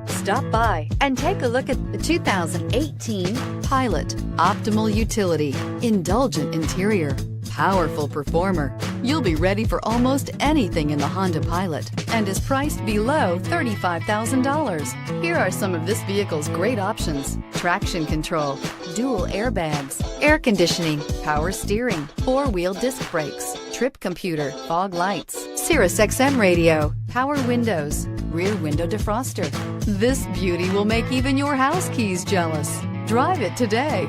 Stop by and take a look at the 2018 Pilot. Optimal utility, indulgent interior, powerful performer. You'll be ready for almost anything in the Honda Pilot and is priced below $35,000. Here are some of this vehicle's great options: traction control, dual airbags, air conditioning, power steering, four-wheel disc brakes, trip computer, fog lights, Sirius XM radio, power windows, rear window defroster. This beauty will make even your house keys jealous. Drive it today.